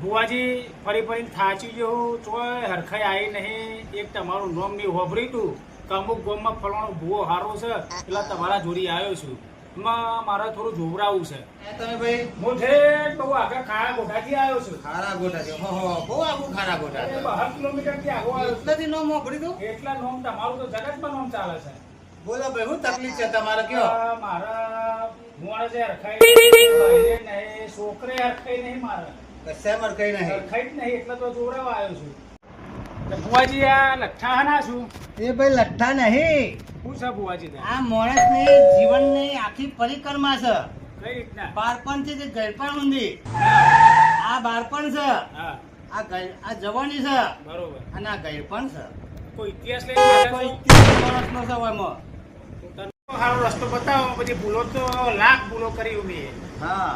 ભુવાજી ફરી ફરીને થાચી ગયો ચોય હરખાઈ આવી નહીં. એક તમારું નામ નહીં હોભર્યું તું કે અમુક ગામમાં ફલાણો ભુવો હારો છે એટલે તમારા જોડી આવ્યો છું. એમાં મારે થોડું જોવરાવું છે. તમે ભાઈ હું છે બહુ આગળ ખારા ગોઠાથી આવ્યો છું. ખારા ગોટા છે. હો બહુ આગું ખારા ગોટા છે. 12 કિલોમીટરથી આગળ આવ્યો છું. એટલાથી નોમ મોકલી દઉં. એટલા નોમ તમારું તો જગતમાં નોમ ચાલે છે. બોલો ભાઈ શું તકલીફ છે તમારે કયો? મારા મુવાડે છે હરખાઈ નહીં, છોકરે હરખાઈ નહીં મારે. કશામાં કઈ નહીં. હરખાઈ જ નહીં એટલે તો જોવરાવા આવ્યો છું. તો ભુવાજી આ લઠ્ઠા ના છું. એ ભાઈ લઠ્ઠા નહીં. શું છે ભુવાજી તે? આ માણસની જીવનની આખી પરિક્રમા છે. કઈ રીતના? બાળપણથી તે ગળપણ ઊંધી. આ બાળપણ છે, હા આ જવાની છે બરોબર. અને આ ગળપણ છે. કોઈ ઇતિહાસ લઈને કોઈ આવ્યા છો? 30 વર્ષનો છે એમાં. તને સારો રસ્તો બતાવો. બધી ભૂલો તો લાખ ભૂલો કરી મેં. હા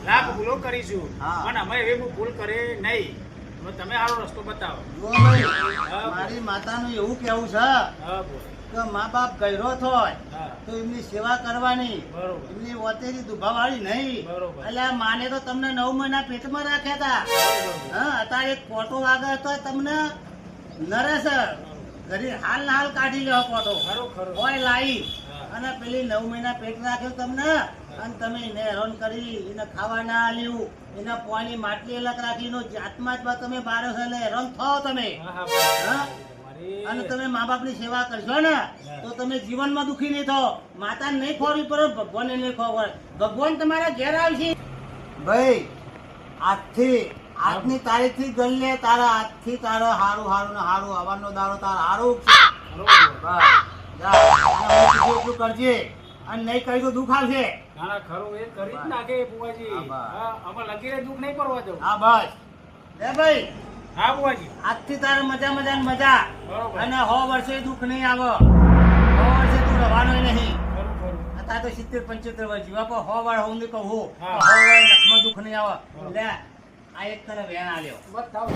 લાખ ભૂલો કરીશું હા. પણ અમે એવી ભૂલ કરે નહીં. હવે તમે સારો રસ્તો બતાવો. જુઓ ભાઈ, મારી માતાનું એવું કેવું છે હા બોલ. કે મા બાપ ગયરો થાય હા તો એમની સેવા કરવાની. બરોબર એમની વતેરી દુભાવાળી નહીં. બરોબર. એટલે આ માને તો તમને 9 મહિના પેટમાં રાખ્યા હતા. હા અત્યારે એક કોટો વાગે તો તમને નરે છે ઘરે હાલ ને હાલ કાઢી લેવો કોટો. ખરો ખરો. હોય લાઈ હા. અને પેલી 9 મહિના પેટ રાખ્યું તમને અને તમે એને હેરાન કરી એને ખાવા ના આલ્યું એને પોણી માટલી અલગ રાખી એનો જાતમાં જ તમે બારો છે એટલે હેરાન થાઓ તમે. હા હા હા? તમારી અને તમે મા બાપ ની સેવા કરશો ને તો તમે જીવનમાં દુખી નહીં થાઓ. માતાને નહીં ખોરવી પડે, ભગવાનને નહીં ખોરવા. ભગવાન તમારા ઘેર આવશે. ભાઈ આજની તારીખ થી ગણ લે તારા આજથી તારે હારું હારું ને હારું હવાનો દાડો તારા હારું બરોબર. એટલું કરજે અને નહીં કરી તો દુઃખ આવશે. ના ના ખરું એ કરી જ નાખે ભુવાજી. હા, બસ. હા આમાં લગીરે દુઃખ નહીં પડવા દઉં. હા બસ લે ભાઈ, હા ભુવાજી આજથી તારે મજા મજા ને મજા. બરોબર. અને 100 વર્ષે દુઃખ નહીં આવે. 100 વર્ષે તું રવાનો નહીં. ખરું ખરું. અત્યારે તો 70-75 વર્ષ જીવા પણ 100 વાર હું નહીં કહું. હા. 100 વાર નખમાં દુઃખ નહીં આવે. લે આ એક તને વેણ આલ્યો. બતાવો.